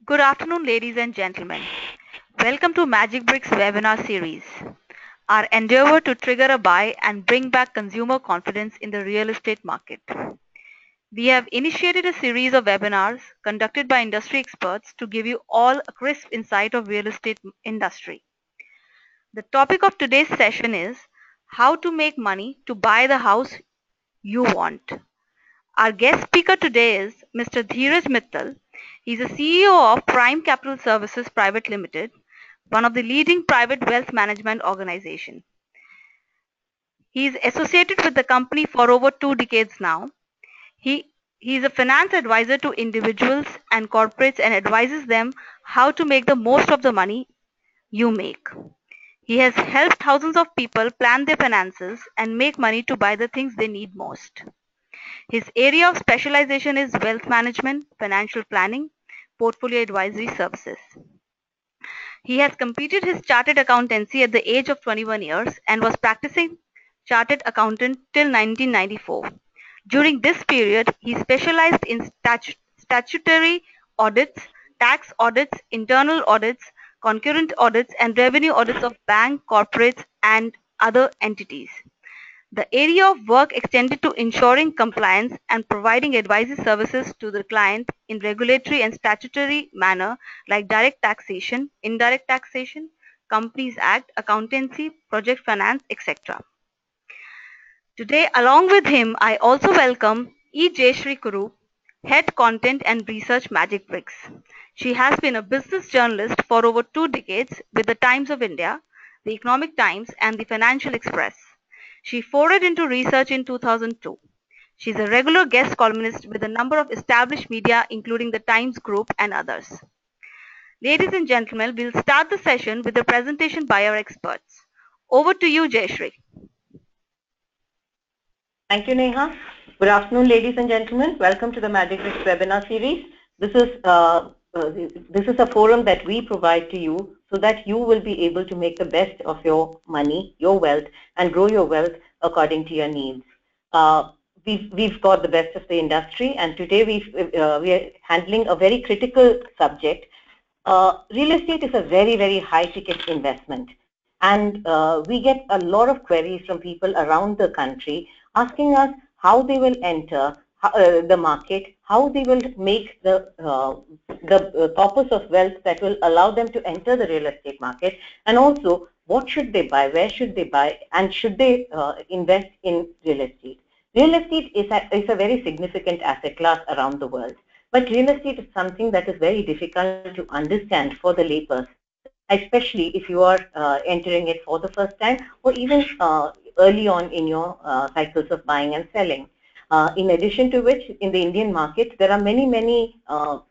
Good afternoon, ladies and gentlemen. Welcome to Magic Bricks webinar series. Our endeavor to trigger a buy and bring back consumer confidence in the real estate market. We have initiated a series of webinars conducted by industry experts to give you all a crisp insight of real estate industry. The topic of today's session is how to make money to buy the house you want. Our guest speaker today is Mr. Dheeraj Mittal. He's a CEO of Prime Capital Services Private Limited, one of the leading private wealth management organization. He is associated with the company for over 2 decades now. He is a finance advisor to individuals and corporates and advises them how to make the most of the money you make. He has helped thousands of people plan their finances and make money to buy the things they need most. His area of specialization is wealth management, financial planning, portfolio advisory services. He has completed his chartered accountancy at the age of 21 years and was practicing chartered accountant till 1994. During this period, he specialized in statutory audits, tax audits, internal audits, concurrent audits, and revenue audits of bank, corporates, and other entities. The area of work extended to ensuring compliance and providing advisory services to the client in regulatory and statutory manner like direct taxation, indirect taxation, Companies Act, accountancy, project finance, etc. Today, along with him, I also welcome E. Jayashree Kuru, Head Content and Research Magic Bricks. She has been a business journalist for over 2 decades with the Times of India, the Economic Times, and the Financial Express. She forayed into research in 2002. She is a regular guest columnist with a number of established media including the Times Group and others. Ladies and gentlemen, we'll start the session with a presentation by our experts. Over to you, Jayashree. Thank you, Neha. Good afternoon, ladies and gentlemen. Welcome to the Magic Bricks webinar series. This is a forum that we provide to you so that you will be able to make the best of your money, your wealth, and grow your wealth according to your needs. We've got the best of the industry, and today we are handling a very critical subject. Real estate is a very, very high-ticket investment, and we get a lot of queries from people around the country asking us how they will enter the market, how they will make the corpus of wealth that will allow them to enter the real estate market, and also what should they buy, where should they buy, and should they invest in real estate. Real estate is a very significant asset class around the world, but real estate is something that is very difficult to understand for the layperson, especially if you are entering it for the first time or even early on in your cycles of buying and selling. In addition to which, in the Indian market, there are many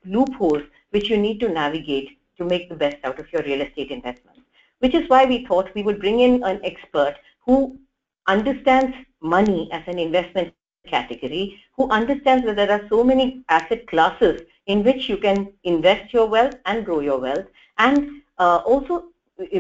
loopholes which you need to navigate to make the best out of your real estate investments, which is why we thought we would bring in an expert who understands money as an investment category, who understands that there are so many asset classes in which you can invest your wealth and grow your wealth, and also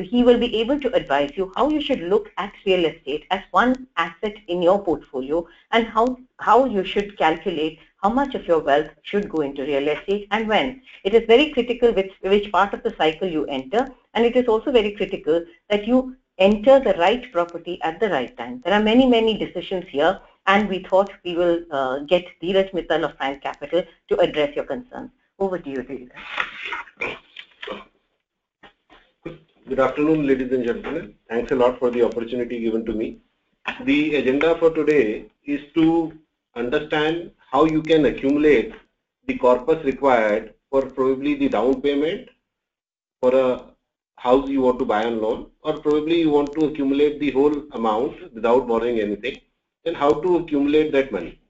he will be able to advise you how you should look at real estate as one asset in your portfolio, and how you should calculate how much of your wealth should go into real estate and when. It is very critical which part of the cycle you enter, and it is also very critical that you enter the right property at the right time. There are many decisions here, and we thought we will get Dheeraj Mittal of Prime Capital to address your concerns. Over to you, Dheeraj. Good afternoon, ladies and gentlemen. Thanks a lot for the opportunity given to me. The agenda for today is to understand how you can accumulate the corpus required for probably the down payment for a house you want to buy on loan, or probably you want to accumulate the whole amount without borrowing anything, and how to accumulate that money.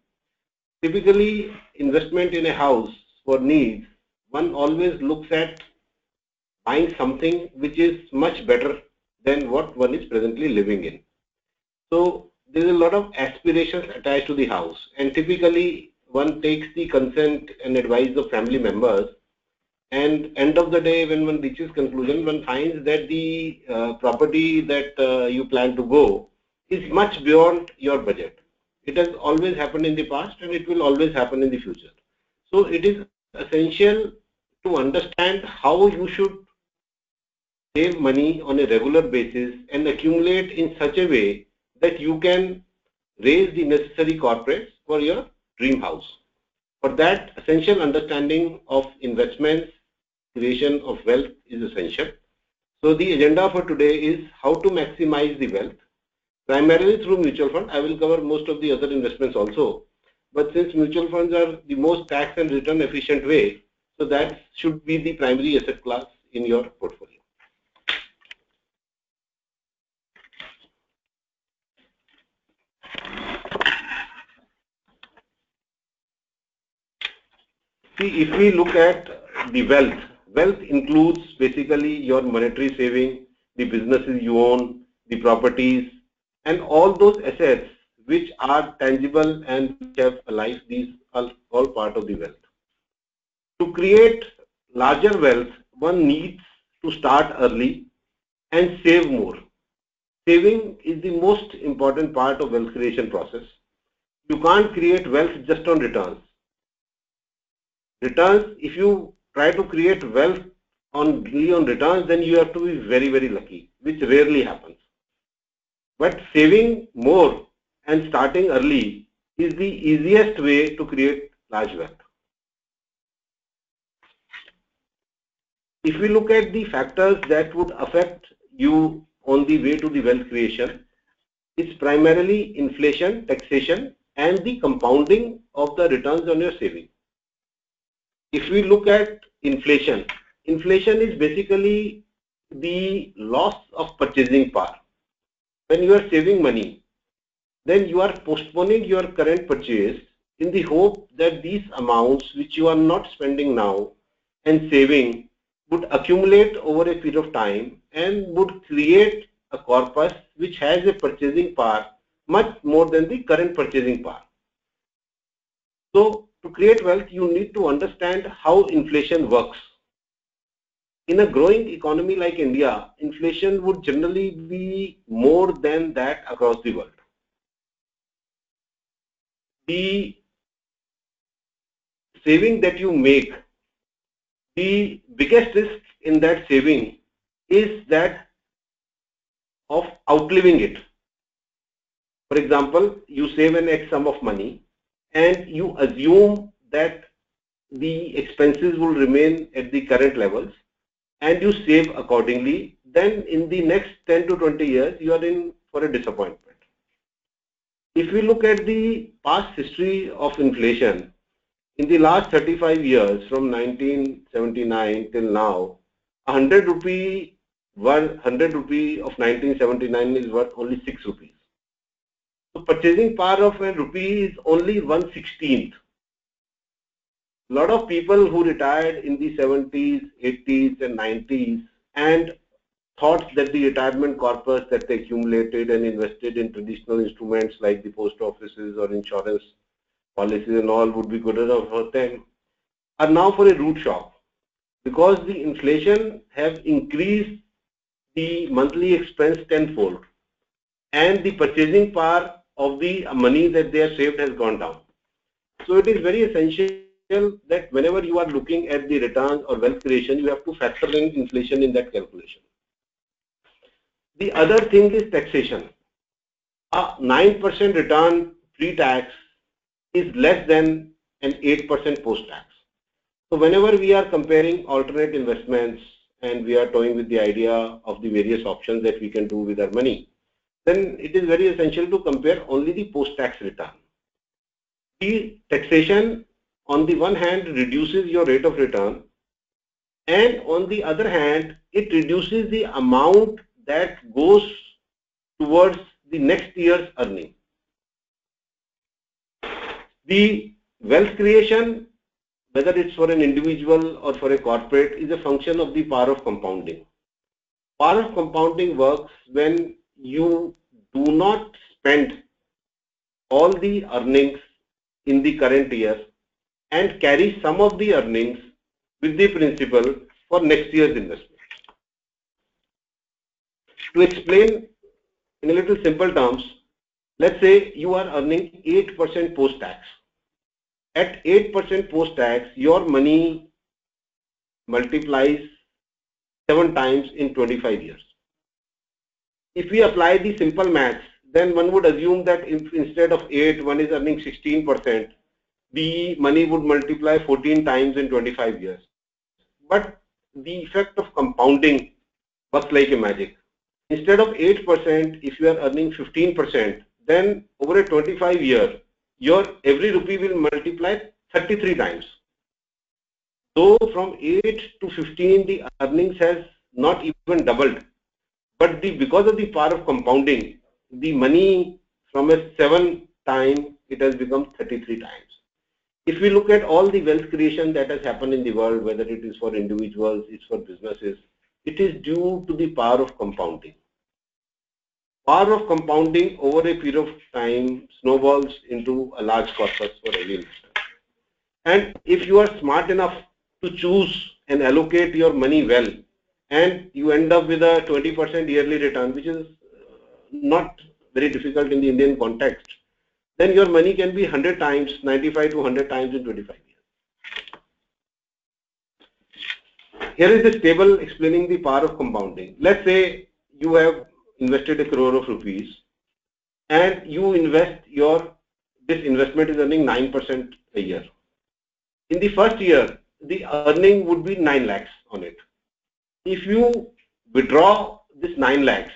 Typically, investment in a house for needs, one always looks at buying something which is much better than what one is presently living in. So there is a lot of aspirations attached to the house, and typically one takes the consent and advice of family members, and end of the day when one reaches conclusion, one finds that the property that you plan to go is much beyond your budget. It has always happened in the past, and it will always happen in the future. So it is essential to understand how you should save money on a regular basis and accumulate in such a way that you can raise the necessary corporates for your dream house. For that, essential understanding of investments, creation of wealth is essential. So the agenda for today is how to maximize the wealth, primarily through mutual fund. I will cover most of the other investments also. But since mutual funds are the most tax and return efficient way, so that should be the primary asset class in your portfolio. See, if we look at the wealth, wealth includes basically your monetary saving, the businesses you own, the properties, and all those assets which are tangible and which have a life. These are all part of the wealth. To create larger wealth, one needs to start early and save more. Saving is the most important part of wealth creation process. You can't create wealth just on returns. Returns, if you try to create wealth only on returns, then you have to be very, very lucky, which rarely happens. But saving more and starting early is the easiest way to create large wealth. If we look at the factors that would affect you on the way to the wealth creation, it's primarily inflation, taxation, and the compounding of the returns on your saving. If we look at inflation, inflation is basically the loss of purchasing power. When you are saving money, then you are postponing your current purchase in the hope that these amounts which you are not spending now and saving would accumulate over a period of time and would create a corpus which has a purchasing power much more than the current purchasing power. So, to create wealth, you need to understand how inflation works. In a growing economy like India, inflation would generally be more than that across the world. The saving that you make, the biggest risk in that saving is that of outliving it. For example, you save an X sum of money and you assume that the expenses will remain at the current levels and you save accordingly, then in the next 10 to 20 years you are in for a disappointment. If we look at the past history of inflation, in the last 35 years from 1979 till now, 100 rupee of 1979 is worth only 6 rupees. So purchasing power of a rupee is only 1/16th. A lot of people who retired in the 70s, 80s and 90s and thought that the retirement corpus that they accumulated and invested in traditional instruments like the post offices or insurance policies and all would be good enough for them are now for a rude shock, because the inflation have increased the monthly expense tenfold and the purchasing power of the money that they have saved has gone down. So it is very essential that whenever you are looking at the returns or wealth creation, you have to factor in inflation in that calculation. The other thing is taxation. A 9% return pre-tax is less than an 8% post-tax. So whenever we are comparing alternate investments and we are toying with the idea of the various options that we can do with our money, then it is very essential to compare only the post-tax return. The taxation on the one hand reduces your rate of return, and on the other hand it reduces the amount that goes towards the next year's earning. The wealth creation, whether it's for an individual or for a corporate, is a function of the power of compounding. Power of compounding works when you do not spend all the earnings in the current year and carry some of the earnings with the principal for next year's investment. To explain in a little simple terms, let's say you are earning 8% post-tax. At 8% post-tax, your money multiplies 7 times in 25 years. If we apply the simple maths, then one would assume that if instead of 8, one is earning 16%, the money would multiply 14 times in 25 years. But the effect of compounding works like a magic. Instead of 8%, if you are earning 15%, then over a 25 year, your every rupee will multiply 33 times. So from 8 to 15, the earnings has not even doubled. But because of the power of compounding, the money from a 7 time, it has become 33 times. If we look at all the wealth creation that has happened in the world, whether it is for individuals, it's for businesses, it is due to the power of compounding. Power of compounding over a period of time snowballs into a large corpus for every investor. And if you are smart enough to choose and allocate your money well, and you end up with a 20% yearly return, which is not very difficult in the Indian context, then your money can be 100 times, 95 to 100 times in 25 years. Here is this table explaining the power of compounding. Let's say you have invested 1 crore of rupees and you invest this investment is earning 9% a year. In the first year, the earning would be 9 lakhs on it. If you withdraw this 9 lakhs,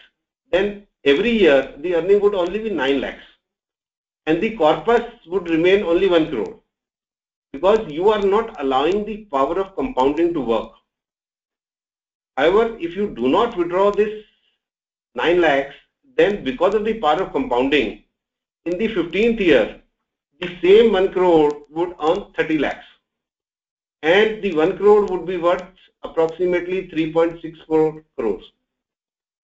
then every year the earning would only be 9 lakhs. And the corpus would remain only 1 crore. Because you are not allowing the power of compounding to work. However, if you do not withdraw this 9 lakhs, then because of the power of compounding, in the 15th year, the same 1 crore would earn 30 lakhs. And the 1 crore would be worth approximately 3.64 crores.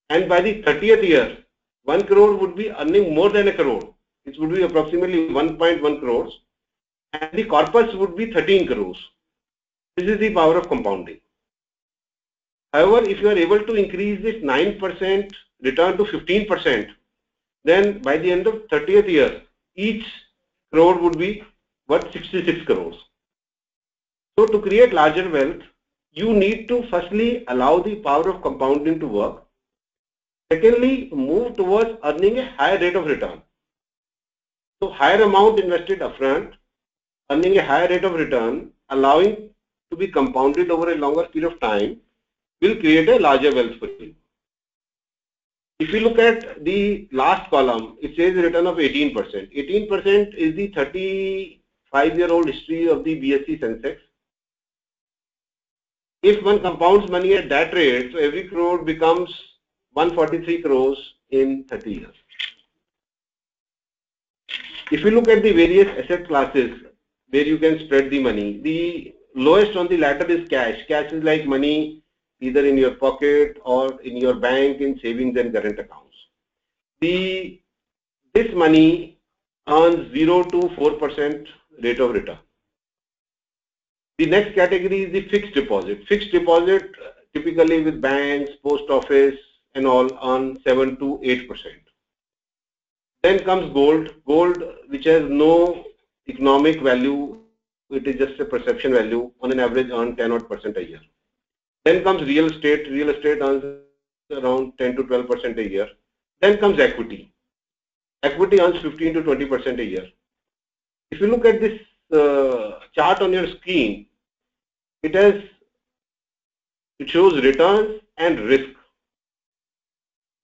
And by the 30th year, 1 crore would be earning more than 1 crore. It would be approximately 1.1 crores. And the corpus would be 13 crores. This is the power of compounding. However, if you are able to increase this 9% return to 15%, then by the end of 30th year, each crore would be worth 66 crores. So to create larger wealth, you need to firstly allow the power of compounding to work. Secondly, move towards earning a higher rate of return. So higher amount invested upfront, earning a higher rate of return, allowing to be compounded over a longer period of time, will create a larger wealth for you. If you look at the last column, it says a return of 18%. 18% is the 35-year-old history of the BSE Sensex. If one compounds money at that rate, so every crore becomes 143 crores in 30 years. If you look at the various asset classes where you can spread the money, the lowest on the ladder is cash. Cash is like money either in your pocket or in your bank in savings and current accounts. This money earns 0 to 4% rate of return. The next category is the fixed deposit. Fixed deposit typically with banks, post office and all earn 7 to 8%. Then comes gold. Gold which has no economic value, it is just a perception value, on an average earn 10% a year. Then comes real estate. Real estate earns around 10 to 12% a year. Then comes equity. Equity earns 15 to 20% a year. If you look at this chart on your screen, it shows returns and risk.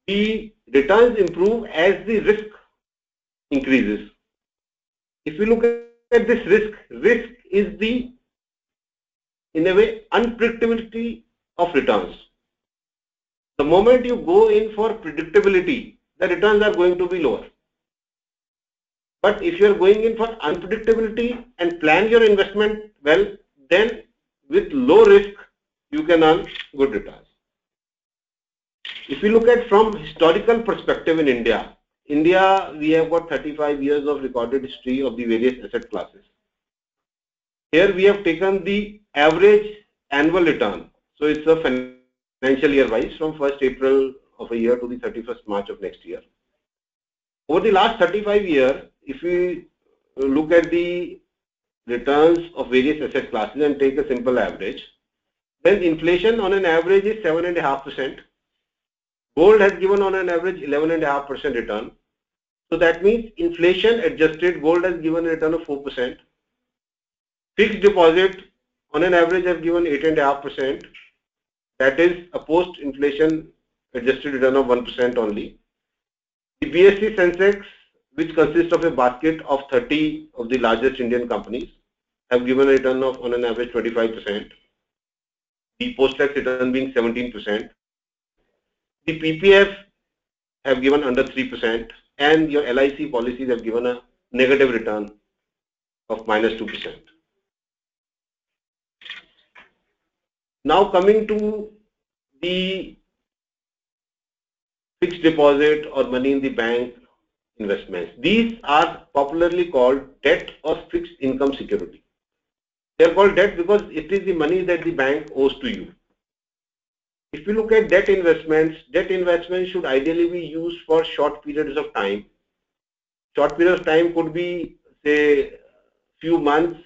The returns improve as the risk increases. If you look at this risk is the, in a way, unpredictability of returns. The moment you go in for predictability, the returns are going to be lower. But if you are going in for unpredictability and plan your investment well, then with low risk, you can earn good returns. If you look at from historical perspective in India, we have got 35 years of recorded history of the various asset classes. Here we have taken the average annual return. So it's a financial year wise from 1st April of a year to the 31st March of next year. Over the last 35 years, if we look at the returns of various asset classes and take a simple average, then inflation on an average is 7.5%. Gold has given on an average 11.5% return. So that means inflation adjusted gold has given a return of 4%. Fixed deposit on an average have given 8.5%. That is a post-inflation adjusted return of 1% only. The BSE Sensex, which consists of a basket of 30 of the largest Indian companies, have given a return of on an average 25%. The post-tax return being 17%. The PPF have given under 3%, and your LIC policies have given a negative return of -2%. Now coming to the fixed deposit or money in the bank investments. These are popularly called debt or fixed income security. They are called debt because it is the money that the bank owes to you. If you look at debt investments should ideally be used for short periods of time. Short period of time could be, say, few months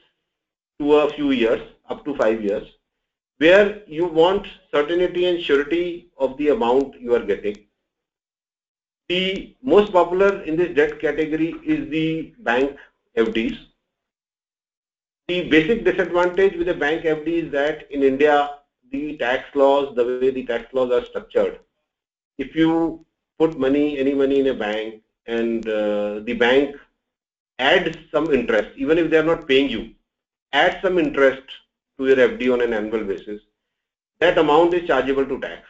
to a few years, up to 5 years, where you want certainty and surety of the amount you are getting. The most popular in this debt category is the bank FDs. The basic disadvantage with the bank FD is that in India, the tax laws, the way the tax laws are structured, if you put money, any money in a bank, and the bank adds some interest, even if they are not paying you, add some interest to your FD on an annual basis, that amount is chargeable to tax.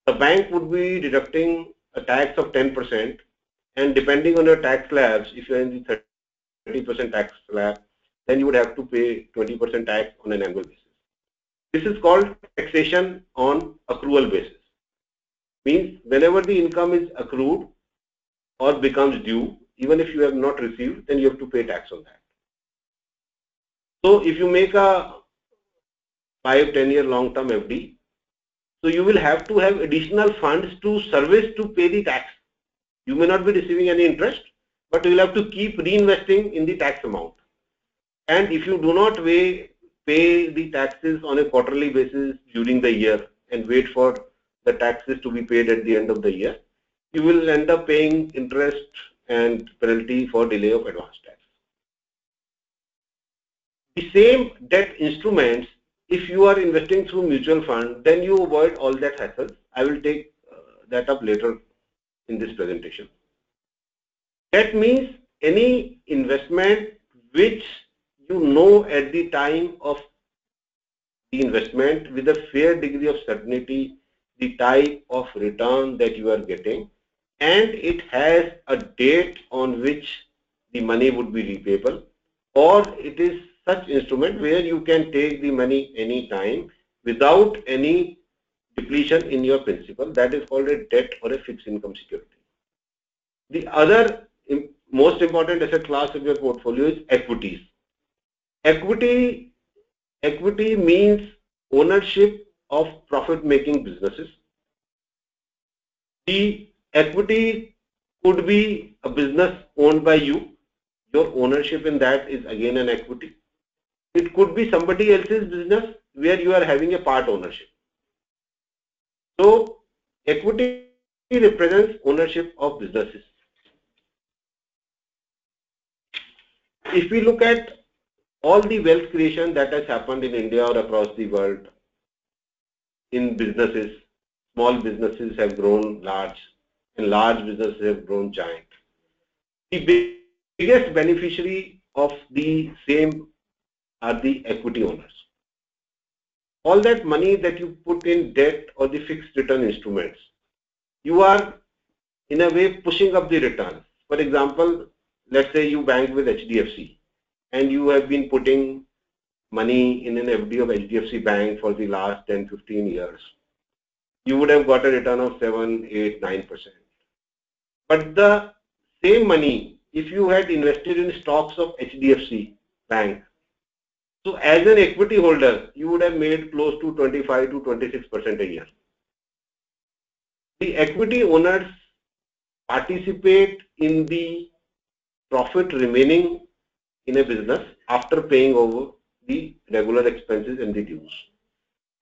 The bank would be deducting a tax of 10%, and depending on your tax slabs, if you are in the 30% tax slab, then you would have to pay 20% tax on an annual basis. This is called taxation on accrual basis. Means whenever the income is accrued or becomes due, even if you have not received, then you have to pay tax on that. So if you make a 5-10 year long-term FD, so you will have to have additional funds to service to pay the tax. You may not be receiving any interest, but you will have to keep reinvesting in the tax amount. And if you do not pay the taxes on a quarterly basis during the year and wait for the taxes to be paid at the end of the year, you will end up paying interest and penalty for delay of advance tax. The same debt instruments, if you are investing through mutual fund, then you avoid all that hassle. I will take that up later in this presentation. That means any investment which you know at the time of the investment with a fair degree of certainty the type of return that you are getting, and it has a date on which the money would be repayable, or it is such instrument where you can take the money anytime without any depletion in your principal. That is called a debt or a fixed income security. The other most important asset class of your portfolio is equities. Equity means ownership of profit-making businesses. The equity could be a business owned by you. Your ownership in that is again an equity. It could be somebody else's business where you are having a part ownership. So equity represents ownership of businesses. If we look at all the wealth creation that has happened in India or across the world in businesses, small businesses have grown large and large businesses have grown giant. The biggest beneficiary of the same are the equity owners. All that money that you put in debt or the fixed return instruments, you are in a way pushing up the return. For example, let's say you bank with HDFC and you have been putting money in an FD of HDFC Bank for the last 10-15 years. You would have got a return of 7, 8, 9%. But the same money, if you had invested in stocks of HDFC Bank, so as an equity holder, you would have made close to 25 to 26% a year. The equity owners participate in the profit remaining in a business after paying over the regular expenses and the dues.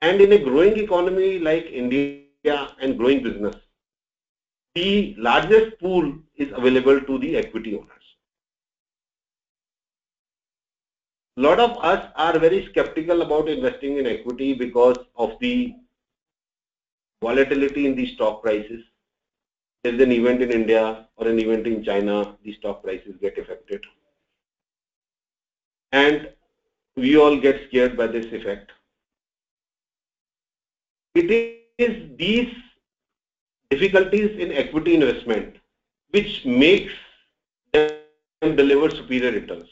And in a growing economy like India and growing business, the largest pool is available to the equity owners. A lot of us are very skeptical about investing in equity because of the volatility in the stock prices. There is an event in India or an event in China, the stock prices get affected. And we all get scared by this effect. It is these difficulties in equity investment which makes them deliver superior returns.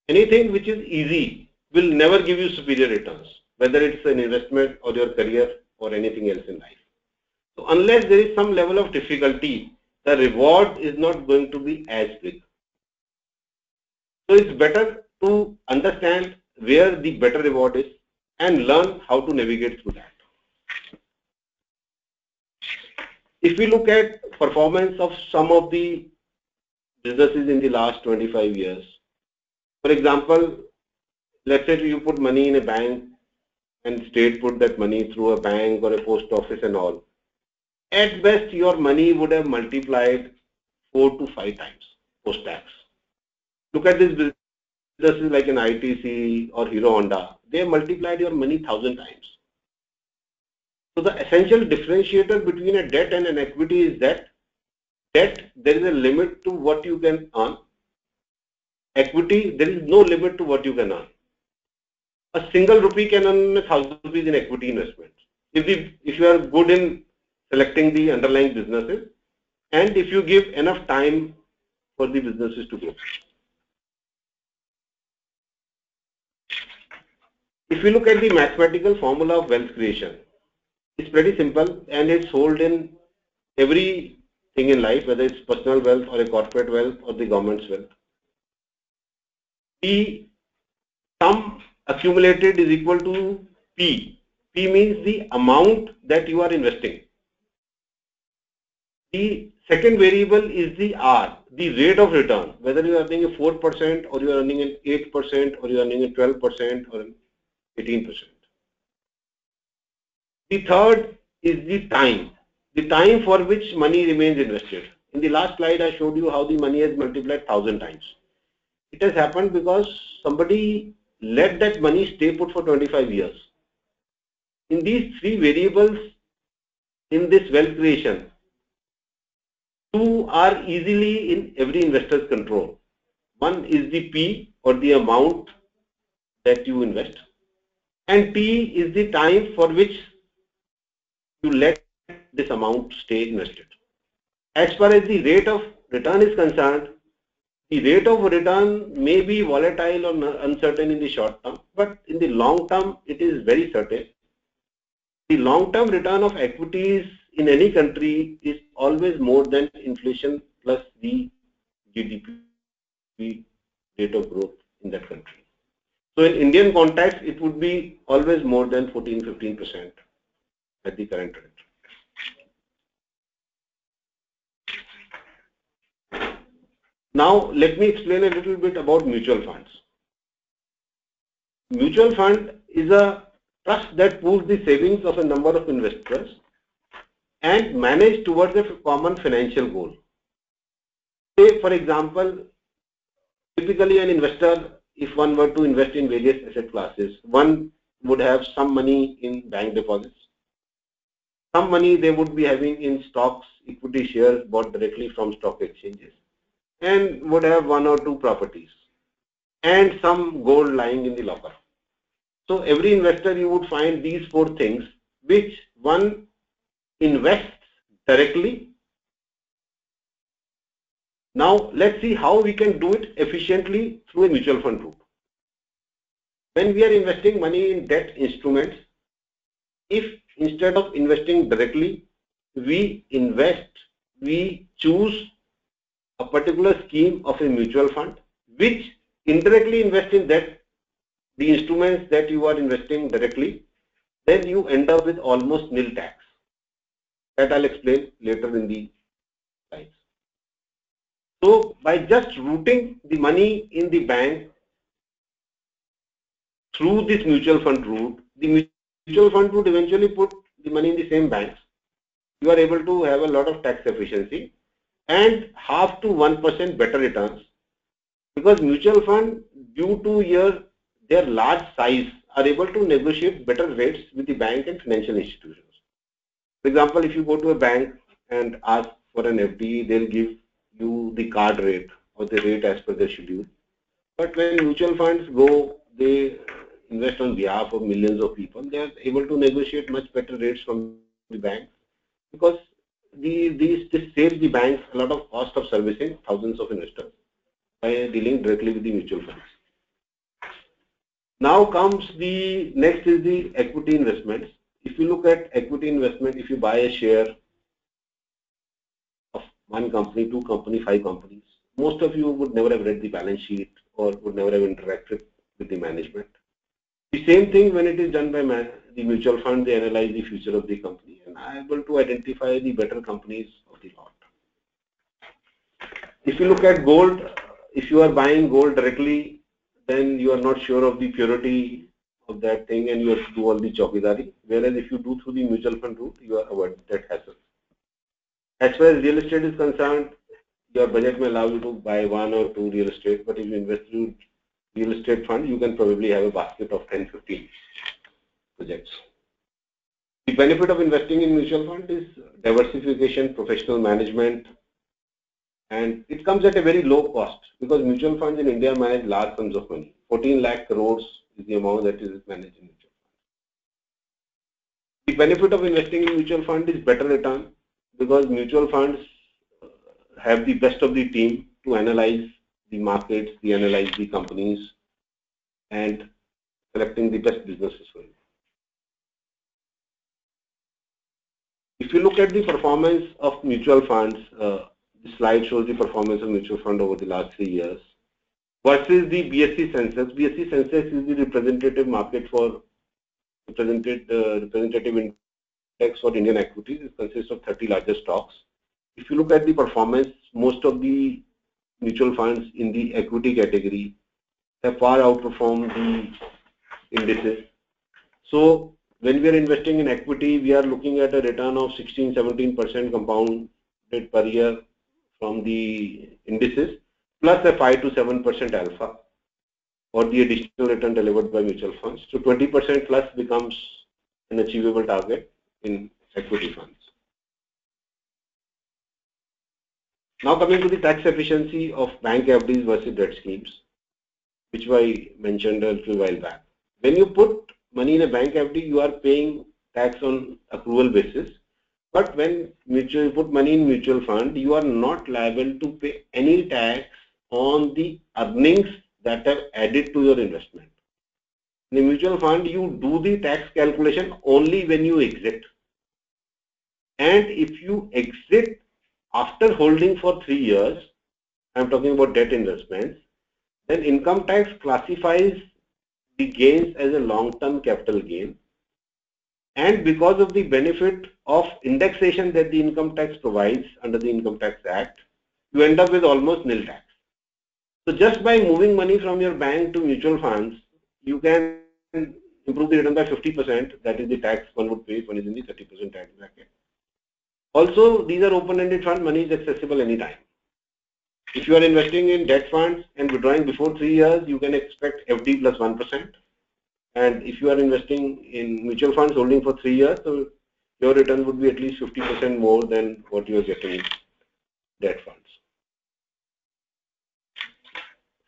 Anything which is easy will never give you superior returns, whether it's an investment or your career or anything else in life. So unless there is some level of difficulty, the reward is not going to be as big. So it's better to understand where the better reward is and learn how to navigate through that. If we look at performance of some of the businesses in the last 25 years, for example, let's say you put money in a bank and state put that money through a bank or a post office and all. At best, your money would have multiplied 4 to 5 times post-tax. Look at these businesses like an ITC or Hero Honda. They have multiplied your money 1,000 times. So the essential differentiator between a debt and an equity is that debt, there is a limit to what you can earn. Equity, there is no limit to what you can earn. A single rupee can earn 1,000 rupees in equity investments. If you are good in selecting the underlying businesses and if you give enough time for the businesses to grow. If you look at the mathematical formula of wealth creation, it's pretty simple and it's sold in everything in life, whether it's personal wealth or a corporate wealth or the government's wealth. The sum accumulated is equal to P. P means the amount that you are investing. The second variable is the R, the rate of return, whether you are earning a 4% or you are earning an 8% or you are earning a 12% or 18%. The third is the time for which money remains invested. In the last slide, I showed you how the money has multiplied 1,000 times. It has happened because somebody let that money stay put for 25 years. In these three variables in this wealth creation, two are easily in every investor's control. One is the P or the amount that you invest, and T is the time for which you let this amount stay invested. As far as the rate of return is concerned, the rate of return may be volatile or uncertain in the short term, but in the long term, it is very certain. The long-term return of equities in any country is always more than inflation plus the GDP rate of growth in that country. So in Indian context, it would be always more than 14-15% at the current rate. Now, let me explain a little bit about mutual funds. Mutual fund is a trust that pools the savings of a number of investors and manage towards a common financial goal. Say, for example, typically an investor, if one were to invest in various asset classes, one would have some money in bank deposits. Some money they would be having in stocks, equity shares bought directly from stock exchanges, and would have one or two properties and some gold lying in the locker. So every investor, you would find these four things which one invests directly. Now let's see how we can do it efficiently through a mutual fund route. When we are investing money in debt instruments, if instead of investing directly, we choose a particular scheme of a mutual fund which indirectly invests in that the instruments that you are investing directly, then you end up with almost nil tax. That I'll explain later in the slides. So by just routing the money in the bank through this mutual fund route, the mutual fund would eventually put the money in the same banks, you are able to have a lot of tax efficiency and half to 1% better returns, because mutual fund, due to their large size, are able to negotiate better rates with the bank and financial institutions. For example, if you go to a bank and ask for an FD, they'll give you the card rate or the rate as per their schedule. But when mutual funds go, they invest on behalf of millions of people, they are able to negotiate much better rates from the bank, because this saves the banks a lot of cost of servicing thousands of investors by dealing directly with the mutual funds. Now comes the next is the equity investments. If you look at equity investment, if you buy a share of one company, two company, five companies, most of you would never have read the balance sheet or would never have interacted with the management. The same thing when it is done by the mutual fund, they analyze the future of the company and are able to identify the better companies of the lot. If you look at gold, if you are buying gold directly, then you are not sure of the purity of that thing and you have to do all the chowkidari. Whereas if you do through the mutual fund route, you are avoiding that hassle. As far as real estate is concerned, your budget may allow you to buy one or two real estate, but if you invest through real estate fund, you can probably have a basket of 10, 15 projects. The benefit of investing in mutual fund is diversification, professional management, and it comes at a very low cost, because mutual funds in India manage large sums of money. 14 lakh crores is the amount that is managed in mutual funds. The benefit of investing in mutual fund is better return, because mutual funds have the best of the team to analyze the markets, they analyze the companies, and selecting the best businesses for you. If you look at the performance of mutual funds, the slide shows the performance of mutual fund over the last 3 years versus the BSE Sensex. BSE Sensex is the representative market for representative index for Indian equities. It consists of 30 largest stocks. If you look at the performance, most of the mutual funds in the equity category have far outperformed the indices. So when we are investing in equity, we are looking at a return of 16-17% compounded per year from the indices, plus a 5 to 7% alpha, or the additional return delivered by mutual funds. So 20% plus becomes an achievable target in equity funds. Now coming to the tax efficiency of bank FDs versus debt schemes, which I mentioned a little while back. When you put money in a bank FD, you are paying tax on accrual basis. But when you put money in mutual fund, you are not liable to pay any tax on the earnings that are added to your investment. In a mutual fund, you do the tax calculation only when you exit. And if you exit after holding for 3 years, I'm talking about debt investments, then income tax classifies the gains as a long-term capital gain. And because of the benefit of indexation that the income tax provides under the Income Tax Act, you end up with almost nil tax. So just by moving money from your bank to mutual funds, you can improve the return by 50%. That is the tax one would pay if one is in the 30% tax bracket. Also, these are open-ended fund, money is accessible anytime. If you are investing in debt funds and withdrawing before 3 years, you can expect FD plus 1%. And if you are investing in mutual funds holding for 3 years, so your return would be at least 50% more than what you are getting in debt funds.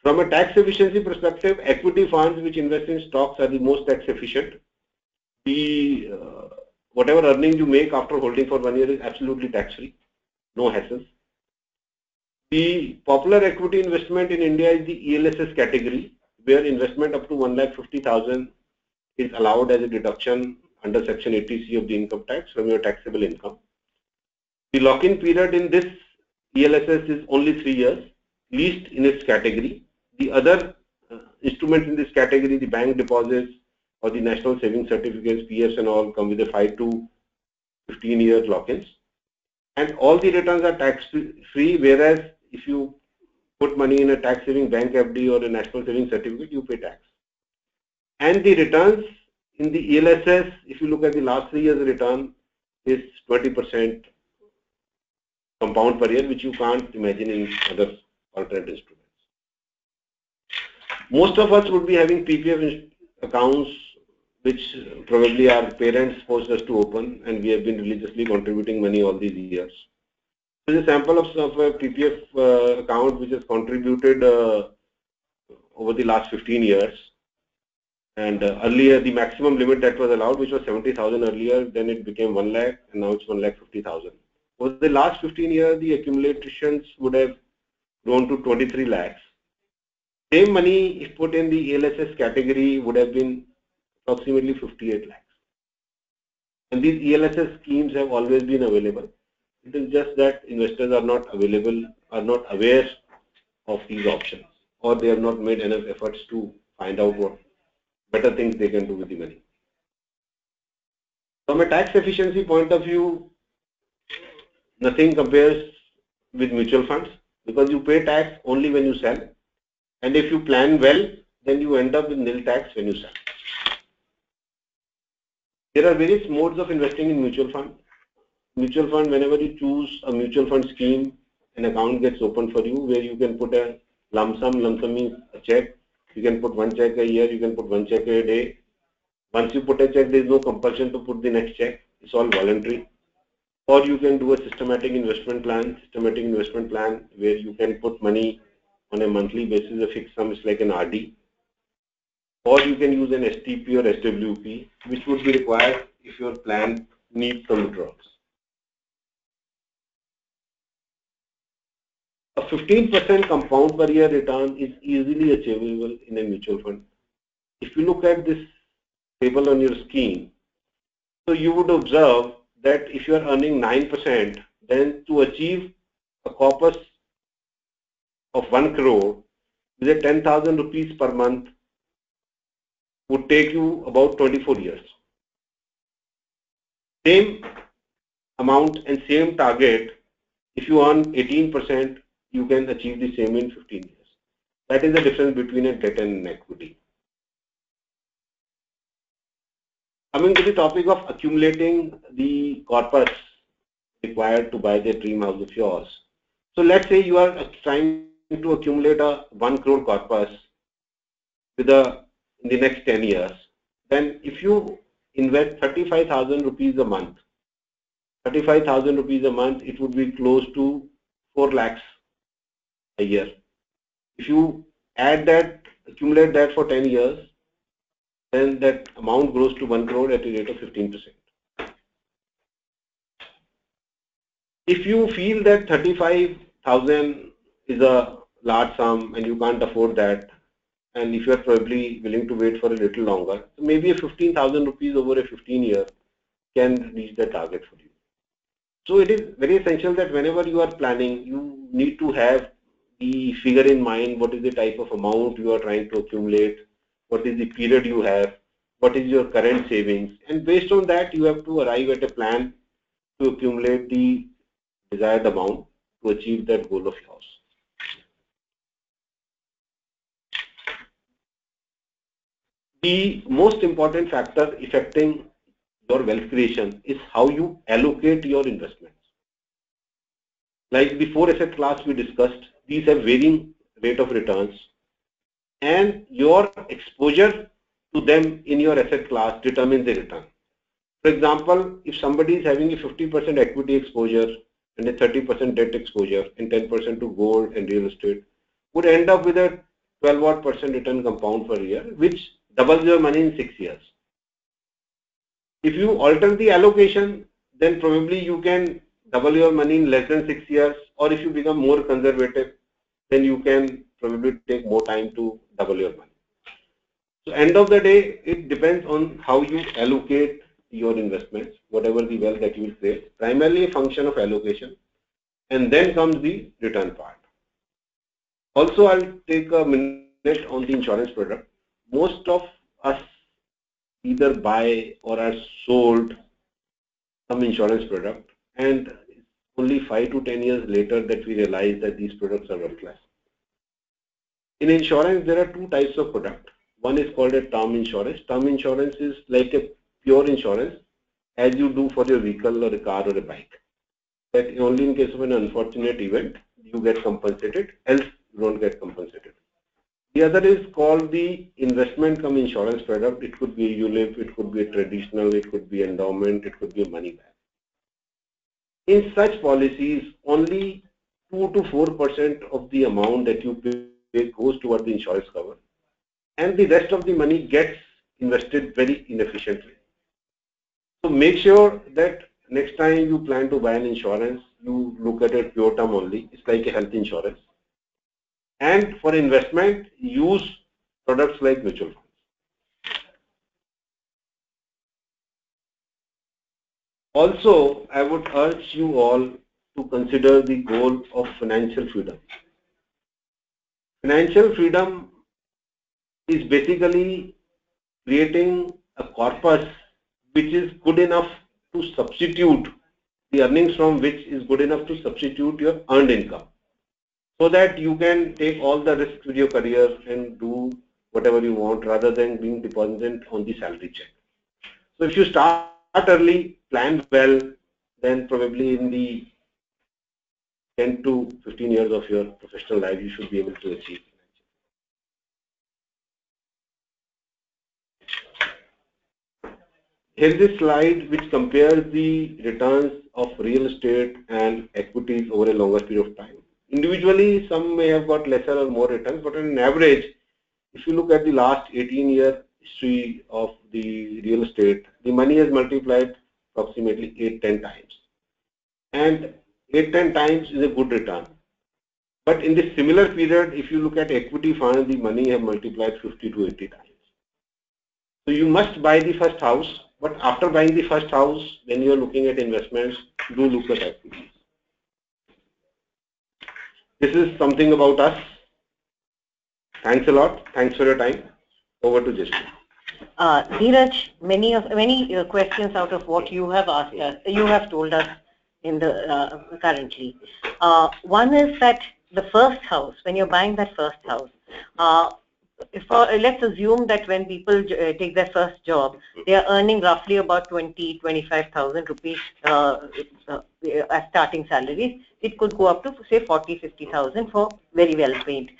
From a tax efficiency perspective, equity funds which invest in stocks are the most tax efficient. Whatever earnings you make after holding for 1 year is absolutely tax free, no hassles. The popular equity investment in India is the ELSS category, where investment up to 1,50,000 is allowed as a deduction under Section 80C of the income tax from your taxable income. The lock-in period in this ELSS is only 3 years, least in its category. The other instruments in this category, the bank deposits or the national savings certificates, PFs and all, come with a 5 to 15 year lock-ins. And all the returns are tax free, whereas if you put money in a tax saving bank FD or a national savings certificate, you pay tax. And the returns in the ELSS, if you look at the last 3 years return, is 20% compound per year, which you can't imagine in other alternate instruments. Most of us would be having PPF accounts, which probably our parents forced us to open, and we have been religiously contributing money all these years. This is a sample of a PPF account which has contributed over the last 15 years. And earlier, the maximum limit that was allowed, which was 70,000 earlier, then it became 1 lakh, and now it's 1,50,000. Over the last 15 years, the accumulations would have grown to 23 lakhs. Same money, if put in the ELSS category, would have been approximately 58 lakhs. And these ELSS schemes have always been available. It is just that investors are not aware of these options, or they have not made enough efforts to find out what better things they can do with the money. From a tax efficiency point of view, nothing compares with mutual funds, because you pay tax only when you sell, and if you plan well, then you end up with nil tax when you sell. There are various modes of investing in mutual fund. Mutual fund, whenever you choose a mutual fund scheme, an account gets opened for you where you can put a lump sum. Lump sum means a check. You can put 1 check a year, you can put 1 check a day. Once you put a check, there is no compulsion to put the next check. It's all voluntary. Or you can do a systematic investment plan. Systematic investment plan where you can put money on a monthly basis, a fixed sum is like an RD. Or you can use an STP or SWP, which would be required if your plan needs some withdrawals. A 15% compound per year return is easily achievable in a mutual fund. If you look at this table on your scheme, so you would observe that if you are earning 9%, then to achieve a corpus of 1 crore with a 10,000 rupees per month would take you about 24 years. Same amount and same target, if you earn 18%, you can achieve the same in 15 years. That is the difference between a debt and an equity. Coming to the topic of accumulating the corpus required to buy the dream house of yours. So let's say you are trying to accumulate a 1 crore corpus with in the next 10 years. Then if you invest 35,000 rupees a month, 35,000 rupees a month, it would be close to 4 lakhs a year. If you add that, accumulate that for 10 years, then that amount grows to 1 crore at a rate of 15%. If you feel that 35,000 is a large sum and you can't afford that, and if you are probably willing to wait for a little longer, maybe a 15,000 rupees over a 15 year can reach the target for you. So it is very essential that whenever you are planning, you need to have the figure in mind. What is the type of amount you are trying to accumulate? What is the period you have? What is your current savings? And based on that, you have to arrive at a plan to accumulate the desired amount to achieve that goal of yours. The most important factor affecting your wealth creation is how you allocate your investments. Like the 4 asset class we discussed, these have varying rate of returns, and your exposure to them in your asset class determines the return. For example, if somebody is having a 50% equity exposure and a 30% debt exposure and 10% to gold and real estate, would end up with a 12% return compound per year, which doubles your money in 6 years. If you alter the allocation, then probably you can double your money in less than 6 years, or if you become more conservative, then you can probably take more time to double your money. So end of the day, it depends on how you allocate your investments, whatever the wealth that you will create, primarily a function of allocation, and then comes the return part. Also, I'll take a minute on the insurance product. Most of us either buy or are sold some insurance product, and only 5 to 10 years later that we realize that these products are worthless. In insurance, there are 2 types of product. One is called a term insurance. Term insurance is like a pure insurance as you do for your vehicle or a car or a bike. That only in case of an unfortunate event you get compensated, else you don't get compensated. The other is called the investment cum insurance product. It could be ULIP, it could be a traditional, it could be endowment, it could be a money back. In such policies, only 2 to 4% of the amount that you pay goes toward the insurance cover, and the rest of the money gets invested very inefficiently. So make sure that next time you plan to buy an insurance, you look at it pure term only. It's like a health insurance. And for investment, use products like mutual funds. Also, I would urge you all to consider the goal of financial freedom. Financial freedom is basically creating a corpus which is good enough to substitute the earnings from which is good enough to substitute your earned income, so that you can take all the risks with your career and do whatever you want rather than being dependent on the salary check. So if you start early, plan well, then probably in the 10 to 15 years of your professional life, you should be able to achieve. Here is a slide which compares the returns of real estate and equities over a longer period of time. Individually, some may have got lesser or more returns, but on an average, if you look at the last 18-year history of the real estate, the money has multiplied approximately 8-10 times. And 8-10 times is a good return. But in the similar period, if you look at equity funds, the money have multiplied 50 to 80 times. So you must buy the first house, but after buying the first house, when you are looking at investments, do look at equities. This is something about us. Thanks a lot. Thanks for your time. Over to Jason. Dheeraj, many questions out of what you have asked us, you have told us in the currently. One is that the first house, when you're buying that first house, let's assume that when people take their first job, they are earning roughly about 25,000 rupees as starting salaries. It could go up to say 40-50,000 for very well paid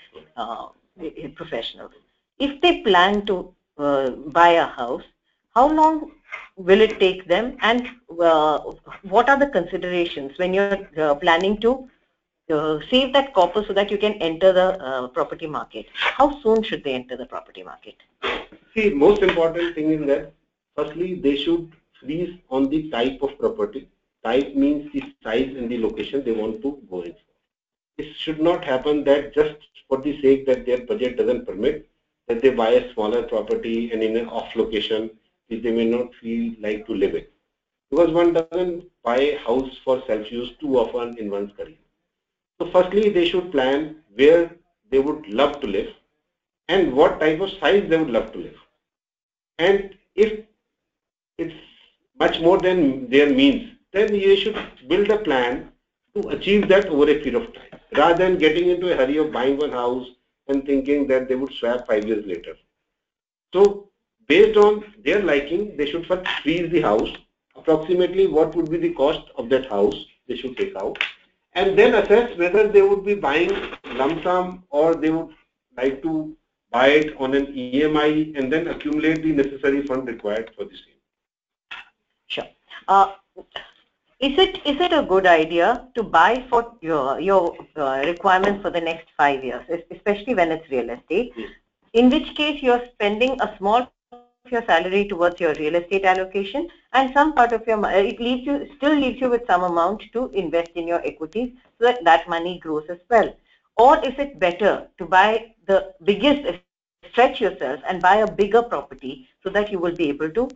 professionals. If they plan to buy a house, how long will it take them, and what are the considerations when you're planning to save that corpus so that you can enter the property market? How soon should they enter the property market? See, most important thing is that firstly they should freeze on the type of property. Type means the size and the location they want to go in. It should not happen that just for the sake that their budget doesn't permit, that they buy a smaller property and in an off location which they may not feel like to live in. Because one doesn't buy a house for self-use too often in one's career. So firstly, they should plan where they would love to live and what type of size they would love to live. And if it's much more than their means, then you should build a plan to achieve that over a period of time, rather than getting into a hurry of buying one house and thinking that they would swap 5 years later. So based on their liking, they should first freeze the house, approximately what would be the cost of that house they should take out, and then assess whether they would be buying lump sum or they would like to buy it on an EMI and then accumulate the necessary fund required for the same. Sure. Is it a good idea to buy for your requirements for the next 5 years, especially when it's real estate? Yes. In which case you're spending a small part of your salary towards your real estate allocation, and some part of your still leaves you with some amount to invest in your equities so that that money grows as well. Or is it better to buy the biggest, stretch yourself and buy a bigger property so that you will be able to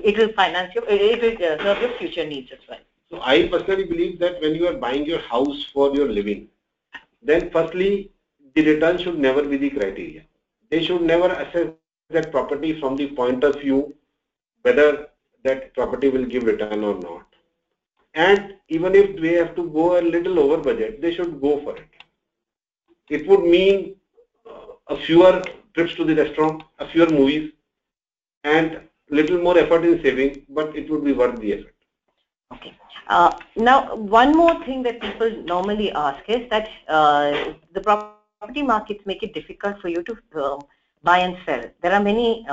it will finance your, it will serve your future needs as well? So I personally believe that when you are buying your house for your living, then firstly the return should never be the criteria. They should never assess that property from the point of view whether that property will give return or not. And even if they have to go a little over budget, they should go for it. It would mean a fewer trips to the restaurant, a fewer movies, and little more effort in saving, but it would be worth the effort. Okay. Now, one more thing that people normally ask is that the property markets make it difficult for you to buy and sell. There are many